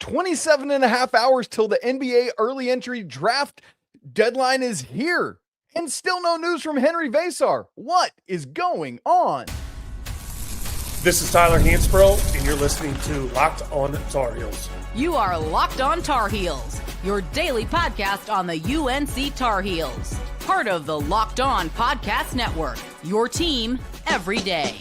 27 and a half hours till the NBA early entry draft deadline is here. And still no news from Henri Veesaar. What is going on? This is Tyler Hansbrough, and you're listening to Locked On Tar Heels. You are Locked On Tar Heels, your daily podcast on the UNC Tar Heels. Part of the Locked On Podcast Network, your team every day.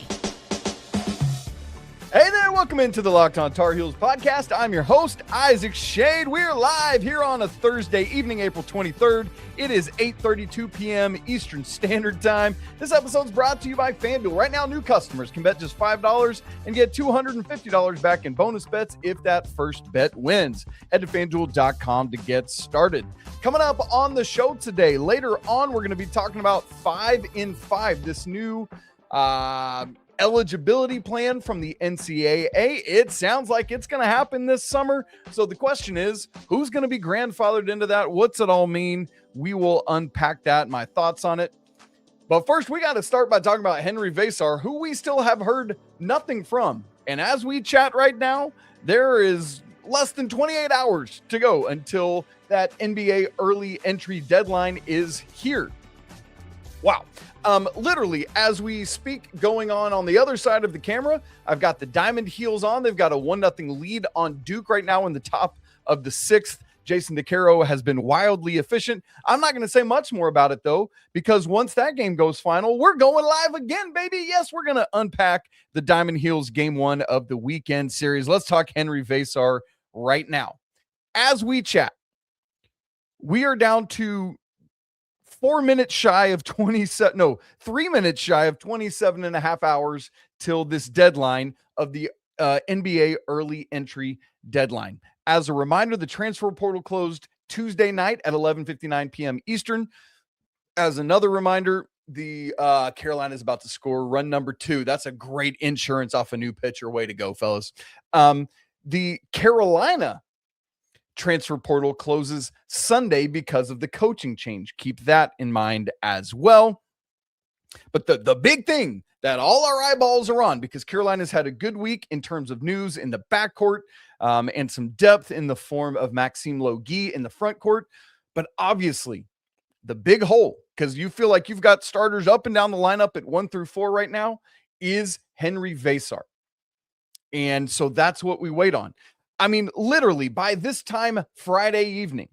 Hey there, welcome into the Locked On Tar Heels podcast. I'm your host, Isaac Shade. We're live here on a Thursday evening, April 23rd. It is 8:32 p.m. Eastern Standard Time. This episode's brought to you by FanDuel. Right now, new customers can bet just $5 and get $250 back in bonus bets if that first bet wins. Head to FanDuel.com to get started. Coming up on the show today, later on, we're going to be talking about 5 in 5, this new eligibility plan from the NCAA. It sounds like it's going to happen this summer. So the question is, who's going to be grandfathered into that? What's it all mean? We will unpack that, my thoughts on it. But first, we got to start by talking about Henri Veesaar, who we still have heard nothing from. And as we chat right now, there is less than 28 hours to go until that NBA early entry deadline is here. Wow. Literally, as we speak, going on the other side of the camera, I've got the Diamond Heels on. They've got a 1-0 lead on Duke right now in the top of the 6th. Jason DeCaro has been wildly efficient. I'm not going to say much more about it, though, because once that game goes final, we're going live again, baby. Yes, we're going to unpack the Diamond Heels game 1 of the weekend series. Let's talk Henri Veesaar right now. As we chat, we are down to 3 minutes shy of 27 and a half hours till this deadline of the NBA early entry deadline. As a reminder, the transfer portal closed Tuesday night at 11:59 p.m. Eastern. As another reminder, the Carolina is about to score run number 2. That's a great insurance off a new pitcher. Way to go, fellas. The Carolina transfer portal closes Sunday because of the coaching change. Keep that in mind as well. But the big thing that all our eyeballs are on, because Carolina's had a good week in terms of news in the backcourt and some depth in the form of Maxime Logie in the front court. But obviously, the big hole, because you feel like you've got starters up and down the lineup at 1 through 4 right now, is Henri Veesaar. And so that's what we wait on. I mean, literally by this time Friday evening,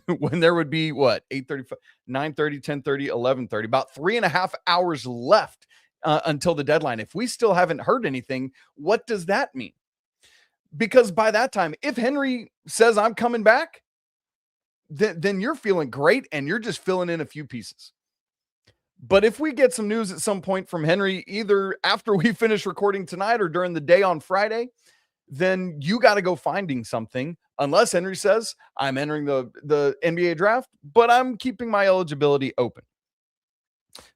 when there would be 8:30, 9:30, 10:30, 11:30, about 3.5 hours left until the deadline. If we still haven't heard anything, what does that mean? Because by that time, if Henry says I'm coming back, then you're feeling great and you're just filling in a few pieces. But if we get some news at some point from Henry, either after we finish recording tonight or during the day on Friday, then you got to go finding something, unless Henry says, I'm entering the NBA draft, but I'm keeping my eligibility open.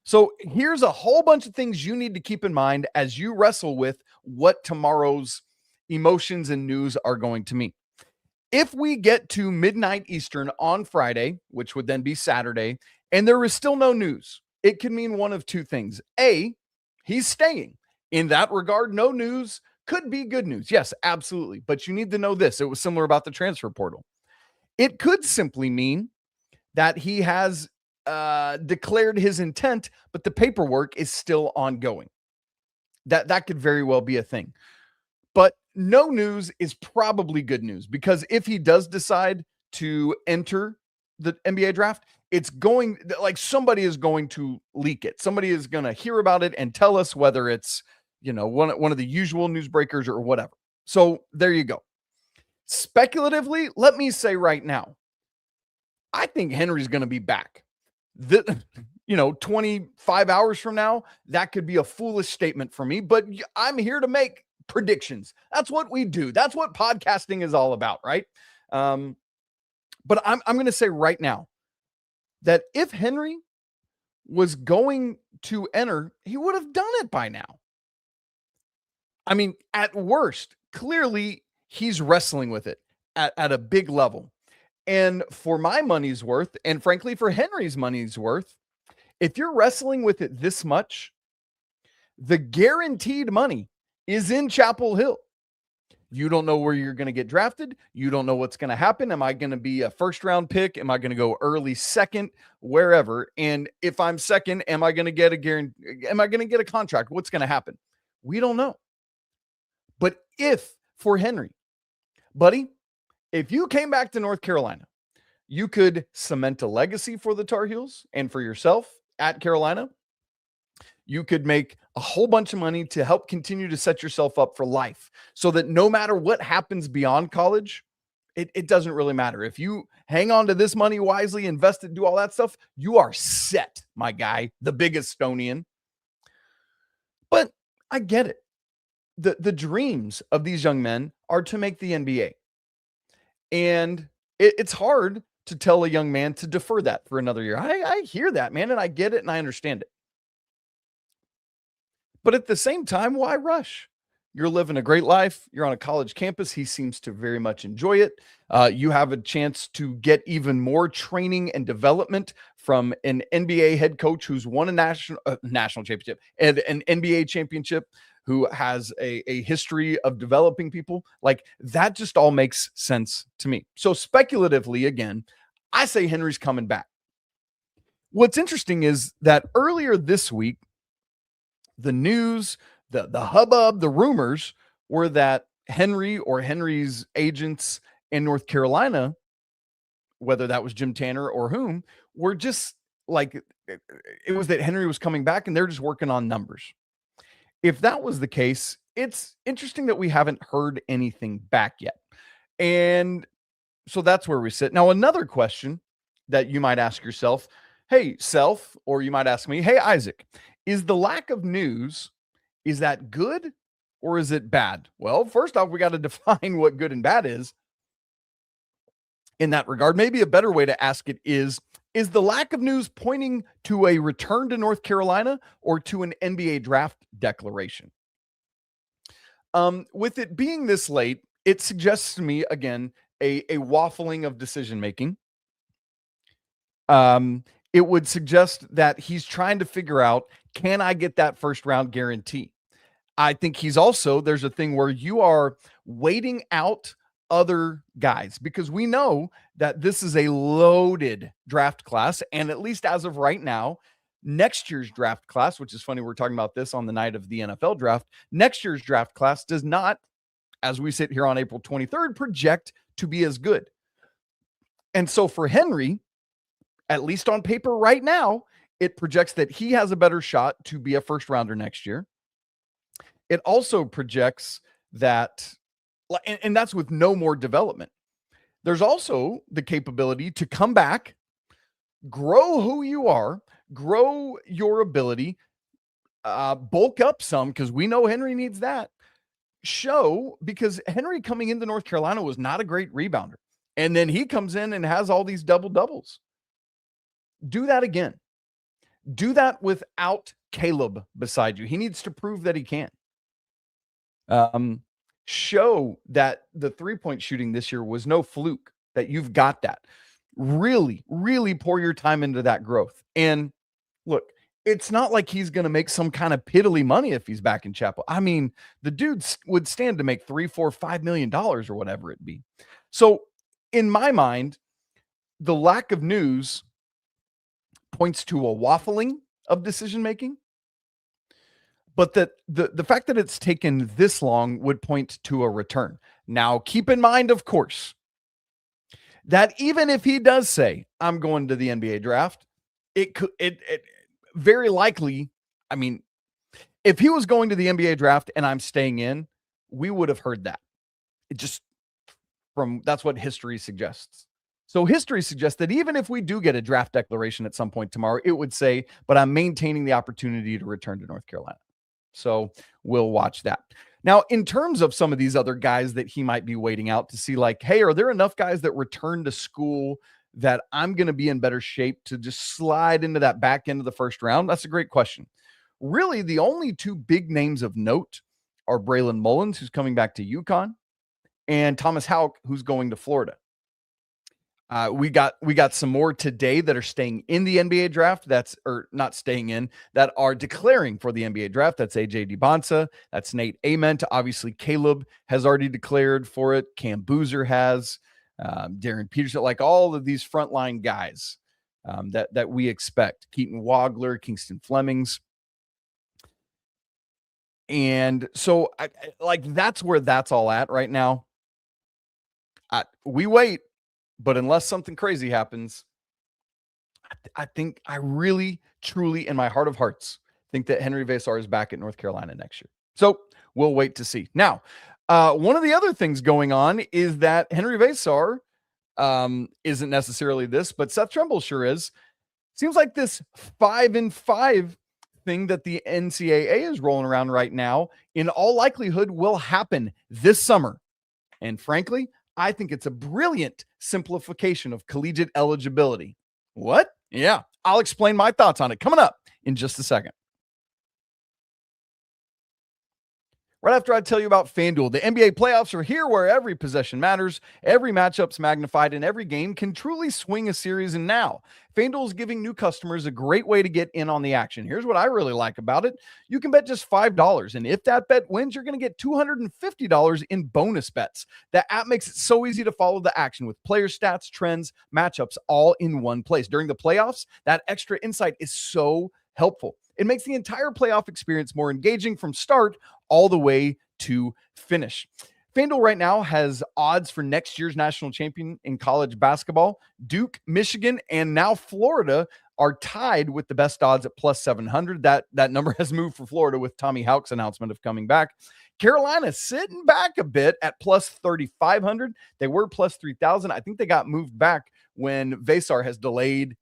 So here's a whole bunch of things you need to keep in mind as you wrestle with what tomorrow's emotions and news are going to mean. If we get to midnight Eastern on Friday, which would then be Saturday, and there is still no news, it can mean one of two things. A, he's staying. In that regard, no news could be good news. Yes, absolutely. But you need to know this. It was similar about the transfer portal. It could simply mean that he has declared his intent, but the paperwork is still ongoing. That could very well be a thing. But no news is probably good news, because if he does decide to enter the NBA draft, it's going, like, somebody is going to leak it. Somebody is going to hear about it and tell us, whether it's one of the usual newsbreakers or whatever. So there you go. Speculatively, let me say right now, I think Henry's going to be back. 25 hours from now, that could be a foolish statement for me, but I'm here to make predictions. That's what we do. That's what podcasting is all about, right? But I'm going to say right now that if Henry was going to enter, he would have done it by now. I mean, at worst, clearly he's wrestling with it at a big level. And for my money's worth, and frankly, for Henry's money's worth, if you're wrestling with it this much, the guaranteed money is in Chapel Hill. You don't know where you're going to get drafted. You don't know what's going to happen. Am I going to be a first round pick? Am I going to go early second, wherever? And if I'm second, am I going to get a guarantee? Am I going to get a contract? What's going to happen? We don't know. But if for Henry, buddy, if you came back to North Carolina, you could cement a legacy for the Tar Heels and for yourself at Carolina. You could make a whole bunch of money to help continue to set yourself up for life so that no matter what happens beyond college, it doesn't really matter. If you hang on to this money wisely, invest it, do all that stuff, you are set, my guy, the big Estonian. But I get it. The dreams of these young men are to make the NBA. And it's hard to tell a young man to defer that for another year. I hear that, man, and I get it and I understand it. But at the same time, why rush? You're living a great life. You're on a college campus. He seems to very much enjoy it. You have a chance to get even more training and development from an NBA head coach who's won a national championship and an NBA championship, who has a history of developing people. Like, that just all makes sense to me. So speculatively, again, I say Henry's coming back. What's interesting is that earlier this week, the news, the hubbub, the rumors were that Henry or Henry's agents in North Carolina, whether that was Jim Tanner or whom, were just like, it was that Henry was coming back and they're just working on numbers. If that was the case, it's interesting that we haven't heard anything back yet. And so that's where we sit. Now, another question that you might ask yourself, hey, self, or you might ask me, hey, Isaac, is the lack of news, is that good or is it bad? Well, first off, we got to define what good and bad is in that regard. Maybe a better way to ask it is the lack of news pointing to a return to North Carolina or to an NBA draft declaration? With it being this late, it suggests to me, again, a waffling of decision-making. It would suggest that he's trying to figure out, can I get that first round guarantee? I think he's also, there's a thing where you are waiting out other guys, because we know that this is a loaded draft class. And at least as of right now, next year's draft class, which is funny, we're talking about this on the night of the NFL draft, next year's draft class does not, as we sit here on April 23rd, project to be as good. And so for Henry, at least on paper right now, it projects that he has a better shot to be a first rounder next year. It also projects that, and that's with no more development. There's also the capability to come back, grow who you are, grow your ability, bulk up some, because we know Henry needs that. Show, because Henry coming into North Carolina was not a great rebounder. And then he comes in and has all these double doubles. Do that again. Do that without Caleb beside you. He needs to prove that he can. Show that the three-point shooting this year was no fluke, that you've got that. Really, really pour your time into that growth. And look, it's not like he's going to make some kind of piddly money if he's back in Chapel. I mean, the dude would stand to make $3, $4, $5 million or whatever it be. So in my mind, the lack of news points to a waffling of decision-making, but that the fact that it's taken this long would point to a return. Now, keep in mind, of course, that even if he does say, I'm going to the NBA draft, it very likely, I mean, if he was going to the NBA draft and I'm staying in, we would have heard that. It just, that's what history suggests. So history suggests that even if we do get a draft declaration at some point tomorrow, it would say, but I'm maintaining the opportunity to return to North Carolina. So we'll watch that. Now, in terms of some of these other guys that he might be waiting out to see, like, hey, are there enough guys that return to school that I'm going to be in better shape to just slide into that back end of the first round? That's a great question. Really, the only two big names of note are Braylon Mullins, who's coming back to UConn, and Thomas Houck, who's going to Florida. We got some more today that are staying in the NBA draft. Or not staying in, that are declaring for the NBA draft. That's AJ DeBonsa. That's Nate Ament. Obviously, Caleb has already declared for it. Cam Boozer has. Darren Peterson, like all of these frontline guys that we expect. Keaton Wagler, Kingston Flemings. And so that's where that's all at right now. We wait. But unless something crazy happens, I think I really, truly, in my heart of hearts, think that Henri Veesaar is back at North Carolina next year. So we'll wait to see. Now, one of the other things going on is that Henri Veesaar isn't necessarily this, but Seth Trimble sure is. Seems like this 5-5 thing that the NCAA is rolling around right now, in all likelihood, will happen this summer. And frankly, I think it's a brilliant simplification of collegiate eligibility. What? Yeah, I'll explain my thoughts on it coming up in just a second. Right after I tell you about FanDuel, the NBA playoffs are here, where every possession matters, every matchup's magnified, and every game can truly swing a series. And now, FanDuel is giving new customers a great way to get in on the action. Here's what I really like about it. You can bet just $5, and if that bet wins, you're going to get $250 in bonus bets. The app makes it so easy to follow the action with player stats, trends, matchups, all in one place. During the playoffs, that extra insight is so helpful. It makes the entire playoff experience more engaging from start all the way to finish. FanDuel right now has odds for next year's national champion in college basketball. Duke, Michigan, and now Florida are tied with the best odds at plus 700. That number has moved for Florida with Tommy Hauck's announcement of coming back. Carolina sitting back a bit at plus 3,500. They were plus 3,000. I think they got moved back when Veesaar has delayed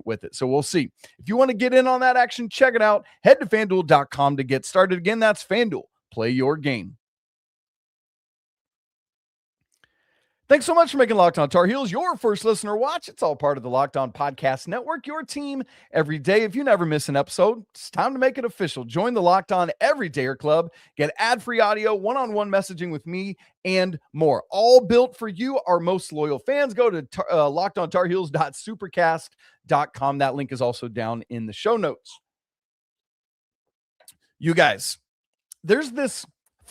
with it. So we'll see. If you want to get in on that action, check it out. Head to FanDuel.com to get started. Again, that's FanDuel. Play your game. Thanks so much for making Locked On Tar Heels your first listener watch. It's all part of the Locked On Podcast Network, your team every day. If you never miss an episode, it's time to make it official. Join the Locked On Everydayer Club. Get ad-free audio, one-on-one messaging with me, and more. All built for you, our most loyal fans. Go to lockedontarheels.supercast.com. That link is also down in the show notes. You guys, there's this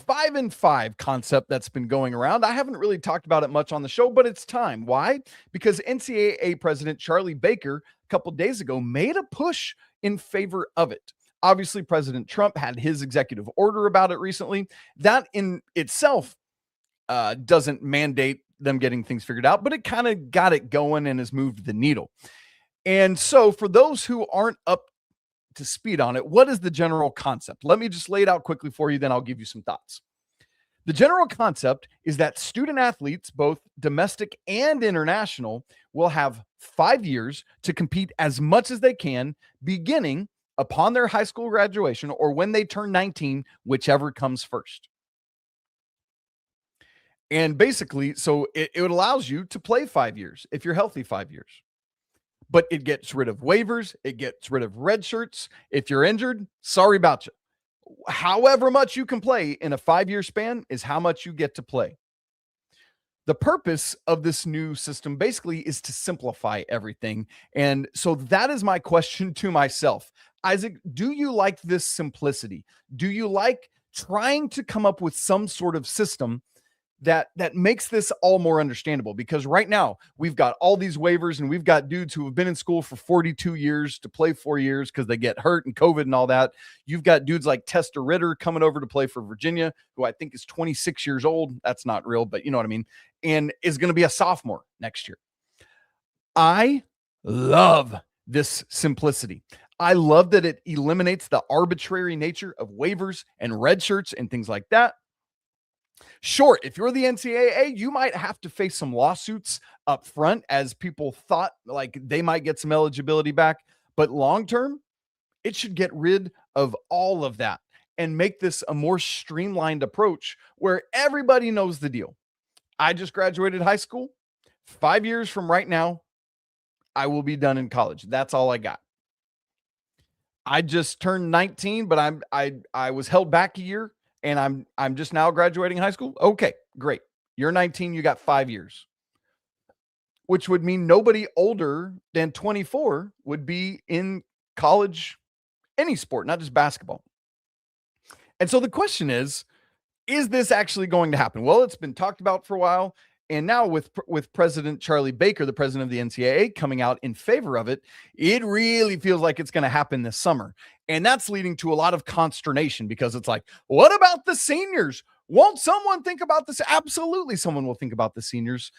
5-5 concept that's been going around. I haven't really talked about it much on the show, but it's time. Why? Because NCAA President Charlie Baker a couple days ago made a push in favor of it. Obviously, President Trump had his executive order about it recently. That in itself doesn't mandate them getting things figured out, but it kind of got it going and has moved the needle. And so for those who aren't up to speed on it, what is the general concept? Let me just lay it out quickly for you, then I'll give you some thoughts. The general concept is that student athletes, both domestic and international, will have 5 years to compete as much as they can, beginning upon their high school graduation or when they turn 19, whichever comes first. And basically, so it allows you to play 5 years if you're healthy 5 years. But it gets rid of waivers. It gets rid of red shirts. If you're injured, sorry about you. However much you can play in a 5-year span is how much you get to play. The purpose of this new system basically is to simplify everything. And so that is my question to myself. Isaac, do you like this simplicity? Do you like trying to come up with some sort of system that makes this all more understandable? Because right now we've got all these waivers and we've got dudes who have been in school for 42 years to play 4 years because they get hurt and COVID and all that. You've got dudes like Tester Ritter coming over to play for Virginia, who I think is 26 years old. That's not real, but you know what I mean. And is going to be a sophomore next year. I love this simplicity. I love that it eliminates the arbitrary nature of waivers and red shirts and things like that. Sure, if you're the NCAA, you might have to face some lawsuits up front, as people thought like they might get some eligibility back. But long term, it should get rid of all of that and make this a more streamlined approach where everybody knows the deal. I just graduated high school. 5 years from right now, I will be done in college. That's all I got. I just turned 19, but I was held back a year. And I'm just now graduating high school. Okay, great. You're 19. You got 5 years. which would mean nobody older than 24 would be in college, any sport, not just basketball. And so the question is this actually going to happen? Well, it's been talked about for a while. And now with President Charlie Baker, the president of the NCAA, coming out in favor of it, it really feels like it's going to happen this summer. And that's leading to a lot of consternation because it's like, what about the seniors? Won't someone think about this? Absolutely, someone will think about the seniors.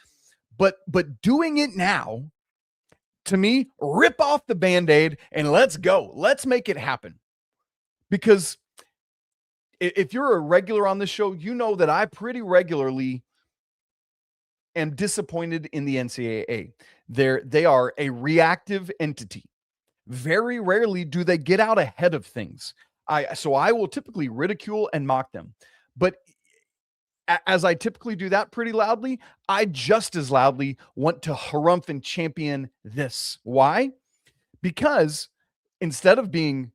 But doing it now, to me, rip off the Band-Aid and let's go. Let's make it happen. Because if you're a regular on this show, you know that I pretty regularly am disappointed in the NCAA. They are a reactive entity. Very rarely do they get out ahead of things. So I will typically ridicule and mock them. But as I typically do that pretty loudly, I just as loudly want to harumph and champion this. Why? Because instead of being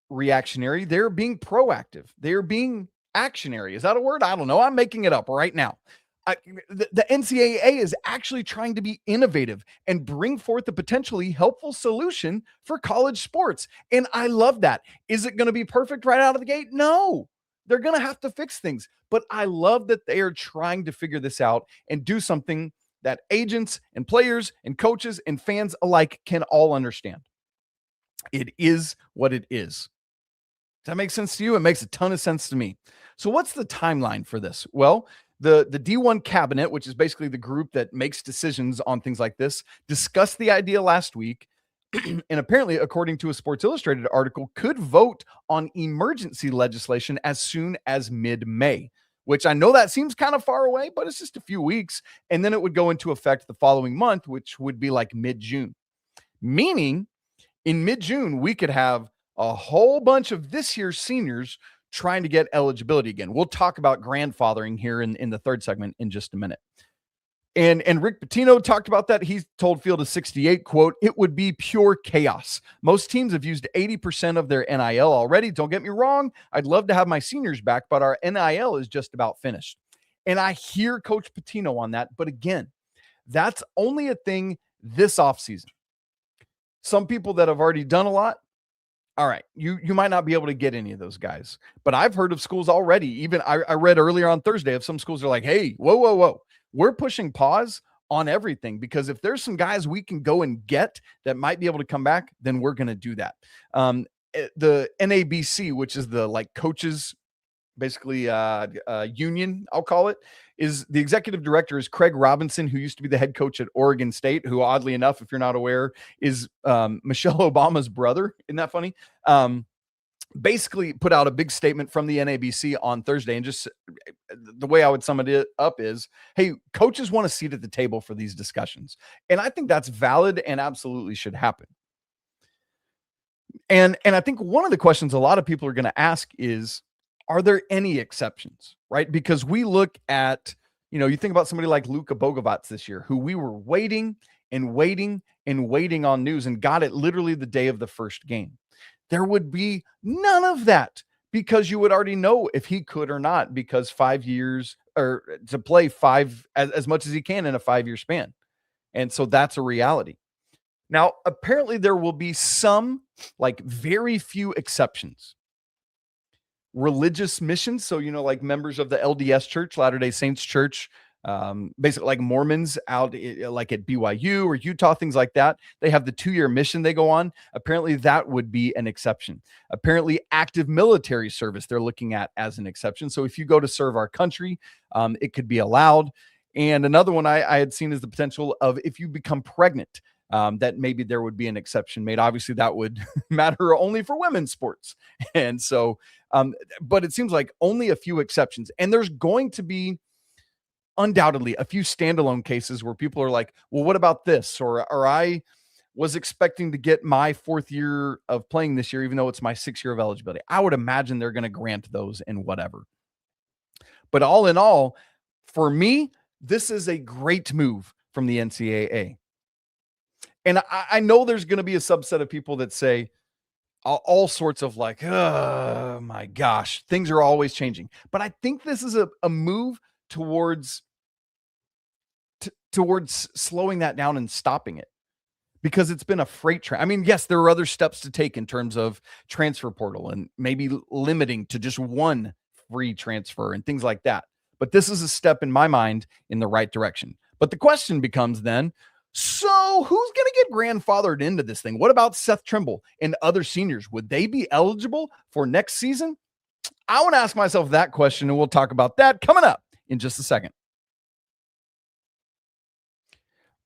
reactionary, they're being proactive. They're being actionary. Is that a word? I don't know. I'm making it up right now. The NCAA is actually trying to be innovative and bring forth a potentially helpful solution for college sports. And I love that. Is it going to be perfect right out of the gate? No, they're going to have to fix things. But I love that they are trying to figure this out and do something that agents and players and coaches and fans alike can all understand. It is what it is. Does that make sense to you? It makes a ton of sense to me. So what's the timeline for this? Well, the D1 cabinet, which is basically the group that makes decisions on things like this, discussed the idea last week. And apparently, according to a Sports Illustrated article, could vote on emergency legislation as soon as mid-May, which I know that seems kind of far away, but it's just a few weeks. And then it would go into effect the following month, which would be like mid-June. Meaning, in mid-June, we could have a whole bunch of this year's seniors trying to get eligibility again. We'll talk about grandfathering here in the third segment in just a minute. And Rick Pitino talked about that. He told Field of 68, quote, "It would be pure chaos. Most teams have used 80% of their NIL already. Don't get me wrong. I'd love to have my seniors back, but our NIL is just about finished." And I hear Coach Pitino on that. But again, that's only a thing this offseason. Some people that have already done a lot, all right, you might not be able to get any of those guys. But I've heard of schools already. Even I read earlier on Thursday of some schools are like, hey, whoa. We're pushing pause on everything because if there's some guys we can go and get that might be able to come back, then we're going to do that. The NABC, which is the like coaches, basically union, I'll call it, is the executive director is Craig Robinson, who used to be the head coach at Oregon State, who oddly enough, if you're not aware, is Michelle Obama's brother. Isn't that funny? Basically put out a big statement from the NABC on Thursday. And just the way I would sum it up is, hey, coaches want a seat at the table for these discussions. And I think that's valid and absolutely should happen. And I think one of the questions a lot of people are going to ask is, are there any exceptions, right? Because we look at, you think about somebody like Luka Bogovac this year, who we were waiting on news and got it literally the day of the first game. There would be none of that because you would already know if he could or not, because 5 years or to play as much as he can in a 5-year span. And so that's a reality. Now, apparently there will be some, like very few exceptions. Religious missions. So, like members of the LDS Church, Latter-day Saints Church, basically like Mormons out like at BYU or Utah, things like that. They have the 2-year mission they go on. Apparently that would be an exception. Apparently active military service they're looking at as an exception. So if you go to serve our country, it could be allowed. And another one I had seen is the potential of if you become pregnant, that maybe there would be an exception made. Obviously that would matter only for women's sports. And so, but it seems like only a few exceptions. And there's going to be undoubtedly a few standalone cases where people are like, well, what about this? Or I was expecting to get my 4th year of playing this year, even though it's my 6th year of eligibility. I would imagine they're going to grant those and whatever. But all in all, for me, this is a great move from the NCAA. And I know there's going to be a subset of people that say all sorts of like, oh my gosh, things are always changing. But I think this is a move towards towards slowing that down and stopping it, because it's been a freight train. I mean, yes, there are other steps to take in terms of transfer portal and maybe limiting to just one free transfer and things like that. But this is a step in my mind in the right direction. But the question becomes then, so who's going to get grandfathered into this thing? What about Seth Trimble and other seniors? Would they be eligible for next season? I want to ask myself that question, and we'll talk about that coming up in just a second.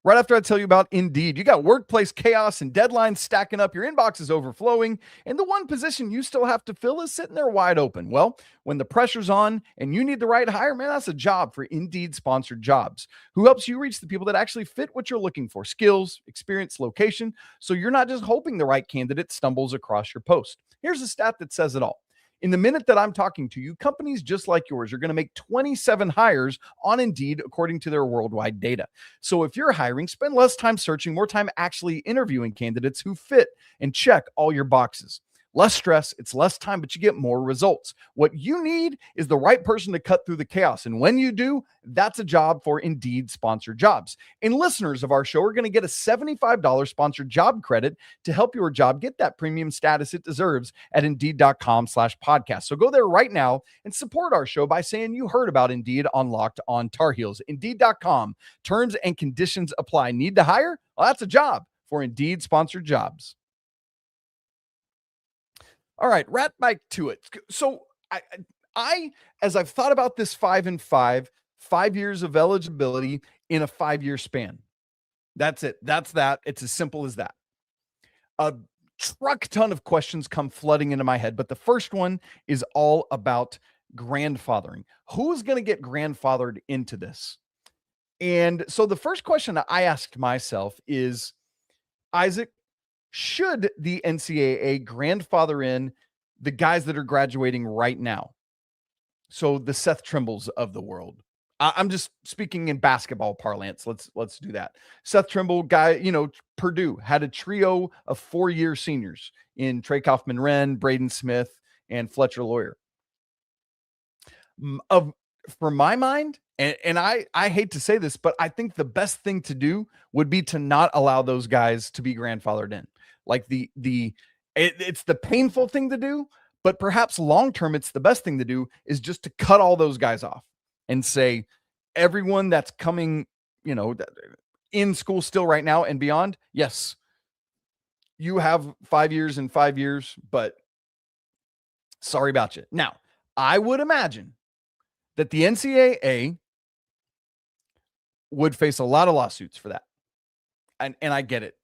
Right after I tell you about Indeed. You got workplace chaos and deadlines stacking up. Your inbox is overflowing, and the one position you still have to fill is sitting there wide open. Well, when the pressure's on and you need the right hire, man, that's a job for Indeed-sponsored jobs, who helps you reach the people that actually fit what you're looking for: skills, experience, location, so you're not just hoping the right candidate stumbles across your post. Here's a stat that says it all. In the minute that I'm talking to you, companies just like yours are going to make 27 hires on Indeed, according to their worldwide data. So if you're hiring, spend less time searching, more time actually interviewing candidates who fit and check all your boxes. Less stress, it's less time, but you get more results. What you need is the right person to cut through the chaos. And when you do, that's a job for Indeed sponsored jobs. And listeners of our show are going to get a $75 sponsored job credit to help your job get that premium status it deserves at Indeed.com/podcast. So go there right now and support our show by saying you heard about Indeed on Locked On Tar Heels. Indeed.com. Terms and conditions apply. Need to hire? Well, that's a job for Indeed sponsored jobs. All right, right back to it. So I, as I've thought about this 5 and 5, 5 years of eligibility in a 5-year span. That's it. That's that. It's as simple as that. A truck ton of questions come flooding into my head, but the first one is all about grandfathering. Who's going to get grandfathered into this? And so the first question that I asked myself is, Isaac, should the NCAA grandfather in the guys that are graduating right now? So the Seth Trimbles of the world. I'm just speaking in basketball parlance. Let's do that. Seth Trimble, guy, Purdue had a trio of 4-year seniors in Trey Kaufman-Wren, Braden Smith, and Fletcher Lawyer. For my mind, and I hate to say this, but I think the best thing to do would be to not allow those guys to be grandfathered in. Like it's the painful thing to do, but perhaps long-term, it's the best thing to do is just to cut all those guys off and say, everyone that's coming, in school still right now and beyond, yes, you have 5 years and 5 years, but sorry about you. Now, I would imagine that the NCAA would face a lot of lawsuits for that. And I get it.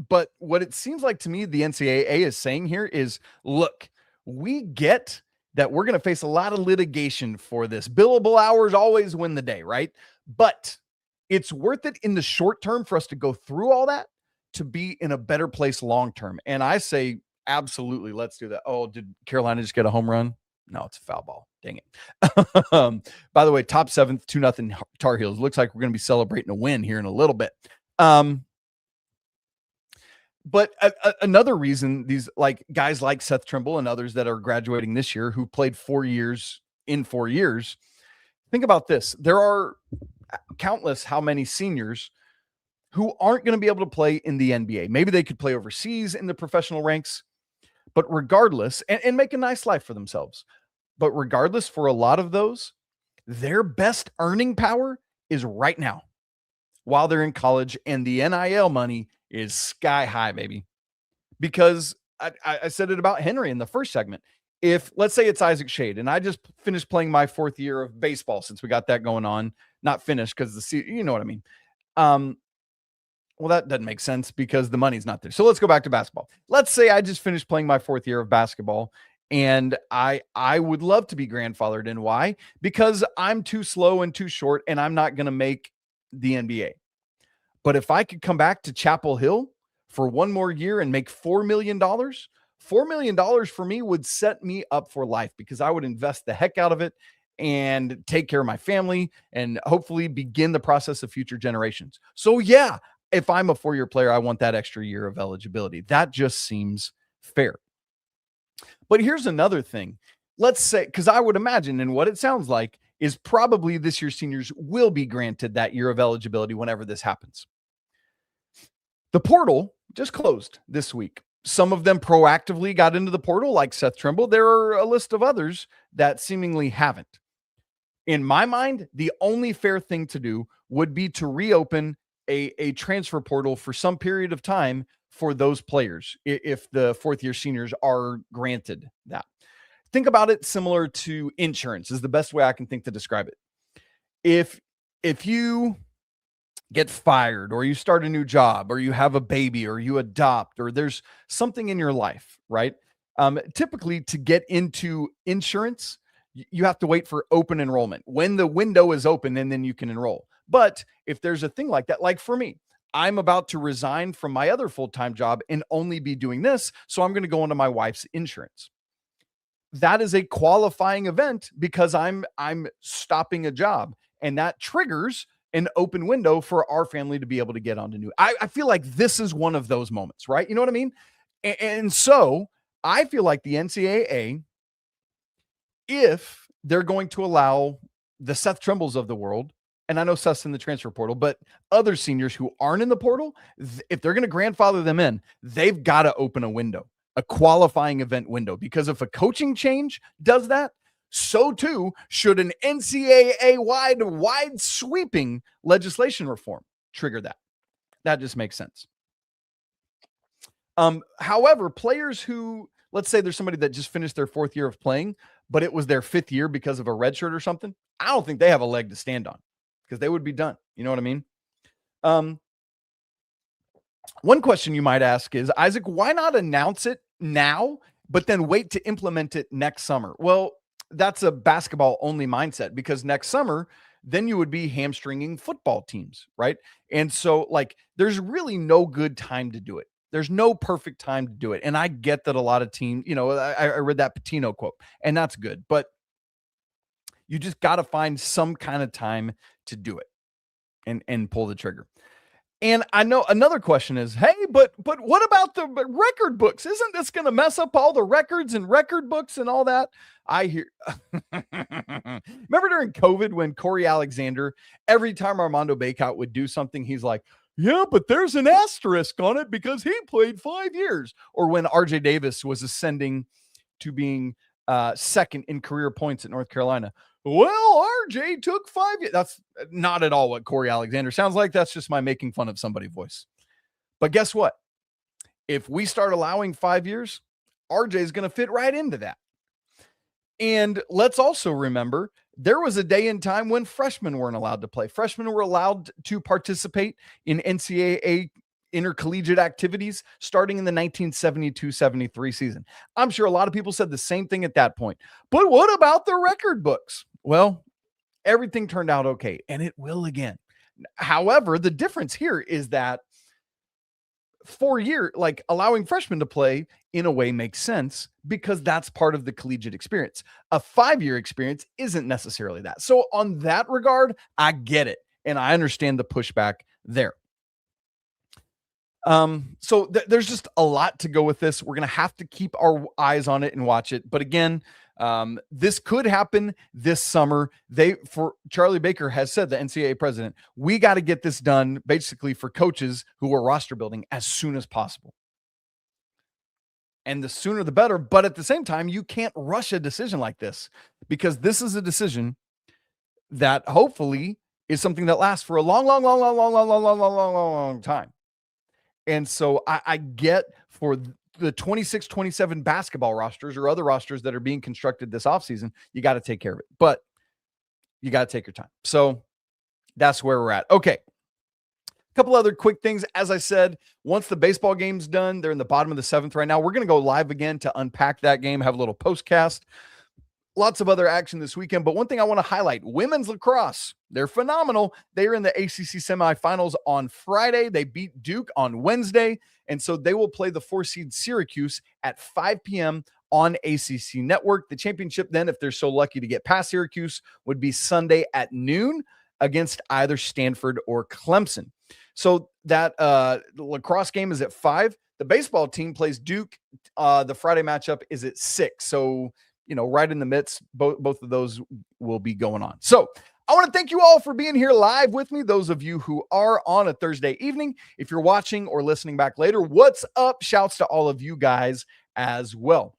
But what it seems like to me, the NCAA is saying here is, look, we get that we're going to face a lot of litigation for this. Billable hours always win the day, right? But it's worth it in the short term for us to go through all that to be in a better place long term. And I say, absolutely, let's do that. Oh, did Carolina just get a home run? No, it's a foul ball. Dang it. By the way, top 7th, 2-0 Tar Heels. Looks like we're going to be celebrating a win here in a little bit. But another reason these guys like Seth Trimble and others that are graduating this year who played 4 years in 4 years, think about this. There are countless how many seniors who aren't going to be able to play in the NBA. Maybe they could play overseas in the professional ranks, but regardless, and make a nice life for themselves. But regardless, for a lot of those, their best earning power is right now while they're in college, and the NIL money is sky high, baby. Because I said it about Henry in the first segment. If, let's say it's Isaac Shade, and I just finished playing my 4th year of baseball since we got that going on, not finished because you know what I mean. Well, that doesn't make sense because the money's not there. So let's go back to basketball. Let's say I just finished playing my 4th year of basketball, and I would love to be grandfathered in. Why? Because I'm too slow and too short, and I'm not going to make the NBA. But if I could come back to Chapel Hill for one more year and make $4 million, $4 million for me would set me up for life, because I would invest the heck out of it and take care of my family and hopefully begin the process of future generations. So yeah, if I'm a 4-year player, I want that extra year of eligibility. That just seems fair. But here's another thing. Let's say, because I would imagine, and what it sounds like is probably this year's seniors will be granted that year of eligibility whenever this happens. The portal just closed this week. Some of them proactively got into the portal, like Seth Trimble. There are a list of others that seemingly haven't. In my mind, the only fair thing to do would be to reopen a transfer portal for some period of time for those players, if the fourth-year seniors are granted that. Think about it similar to insurance is the best way I can think to describe it. If you get fired, or you start a new job, or you have a baby, or you adopt, or there's something in your life, right? Typically, to get into insurance, you have to wait for open enrollment when the window is open, and then you can enroll. But if there's a thing like that, like for me, I'm about to resign from my other full-time job and only be doing this, so I'm going to go into my wife's insurance. That is a qualifying event because I'm stopping a job, and that triggers an open window for our family to be able to get onto new. I feel like this is one of those moments, right? You know what I mean? And so I feel like the NCAA, if they're going to allow the Seth Trimbles of the world, and I know Seth's in the transfer portal, but other seniors who aren't in the portal, if they're going to grandfather them in, they've got to open a window, a qualifying event window, because if a coaching change does that, so too should an NCAA wide sweeping legislation reform trigger that. That just makes sense. However, players who, let's say there's somebody that just finished their fourth year of playing, but it was their fifth year because of a red shirt or something, I don't think they have a leg to stand on because they would be done. You know what I mean? One question you might ask is, Isaac, why not announce it now, but then wait to implement it next summer? Well, that's a basketball only mindset, because next summer, then you would be hamstringing football teams, right? And so there's really no good time to do it. There's no perfect time to do it. And I get that a lot of teams, I read that Patino quote, and that's good, but you just got to find some kind of time to do it and pull the trigger. And I know another question is, hey, but what about the record books? Isn't this going to mess up all the records and record books and all that? I hear. Remember during COVID when Corey Alexander, every time Armando Bacot would do something, he's like, yeah, but there's an asterisk on it because he played 5 years. Or when RJ Davis was ascending to being second in career points at North Carolina. Well, RJ took 5 years. That's not at all what Corey Alexander sounds like. That's just my making fun of somebody voice. But guess what? If we start allowing 5 years, RJ is going to fit right into that. And let's also remember, there was a day in time when freshmen weren't allowed to play. Freshmen were allowed to participate in NCAA intercollegiate activities starting in the 1972-73 season. I'm sure a lot of people said the same thing at that point. But what about the record books? Well, everything turned out okay, and it will again. However, the difference here is that 4 year, allowing freshmen to play in a way makes sense because that's part of the collegiate experience. A 5-year experience isn't necessarily that. So on that regard, I get it. And I understand the pushback there. So there's just a lot to go with this. We're going to have to keep our eyes on it and watch it. But again, this could happen this summer. Charlie Baker has said, the NCAA president, we got to get this done basically for coaches who are roster building as soon as possible. And the sooner the better. But at the same time, you can't rush a decision like this, because this is a decision that hopefully is something that lasts for a long time. And so I get for the 26-27 basketball rosters or other rosters that are being constructed this offseason, you got to take care of it. But you got to take your time. So that's where we're at. Okay. A couple other quick things. As I said, once the baseball game's done, they're in the bottom of the 7th right now. We're going to go live again to unpack that game, have a little postcast. Lots of other action this weekend, but one thing I want to highlight, women's lacrosse. They're phenomenal. They are in the ACC semifinals on Friday. They beat Duke on Wednesday, and so they will play the 4-seed Syracuse at 5 p.m. on ACC Network. The championship then, if they're so lucky to get past Syracuse, would be Sunday at noon against either Stanford or Clemson. So that lacrosse game is at 5. The baseball team plays Duke. The Friday matchup is at 6. So right in the midst. Both of those will be going on. So I want to thank you all for being here live with me. Those of you who are on a Thursday evening, if you're watching or listening back later, what's up? Shouts to all of you guys as well.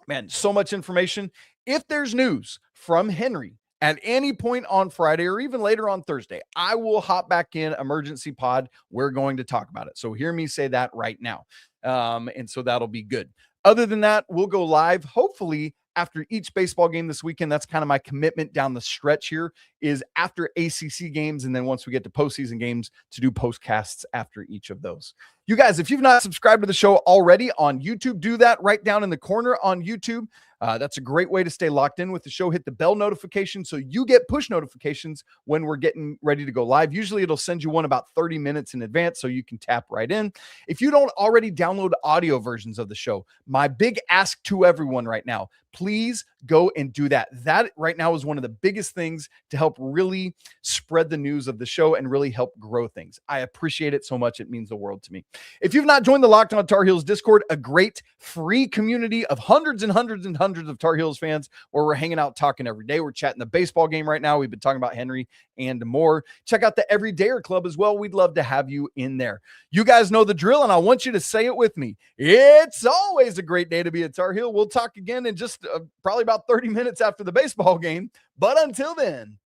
Man, so much information. If there's news from Henry at any point on Friday or even later on Thursday, I will hop back in emergency pod. We're going to talk about it. So hear me say that right now. And so that'll be good. Other than that, we'll go live hopefully after each baseball game this weekend. That's kind of my commitment down the stretch here, is after ACC games. And then once we get to postseason games, to do postcasts after each of those. You guys, if you've not subscribed to the show already on YouTube, do that right down in the corner on YouTube. That's a great way to stay locked in with the show. Hit the bell notification so you get push notifications when we're getting ready to go live. Usually it'll send you one about 30 minutes in advance so you can tap right in. If you don't already download audio versions of the show, my big ask to everyone right now, please go and do that. That right now is one of the biggest things to help really spread the news of the show and really help grow things. I appreciate it so much. It means the world to me. If you've not joined the Locked On Tar Heels Discord, a great free community of hundreds and hundreds and hundreds of Tar Heels fans where we're hanging out talking every day. We're chatting the baseball game right now. We've been talking about Henry and more. Check out the Everydayer Club as well. We'd love to have you in there. You guys know the drill, and I want you to say it with me. It's always a great day to be a Tar Heel. We'll talk again in just probably about 30 minutes after the baseball game. But until then,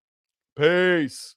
peace.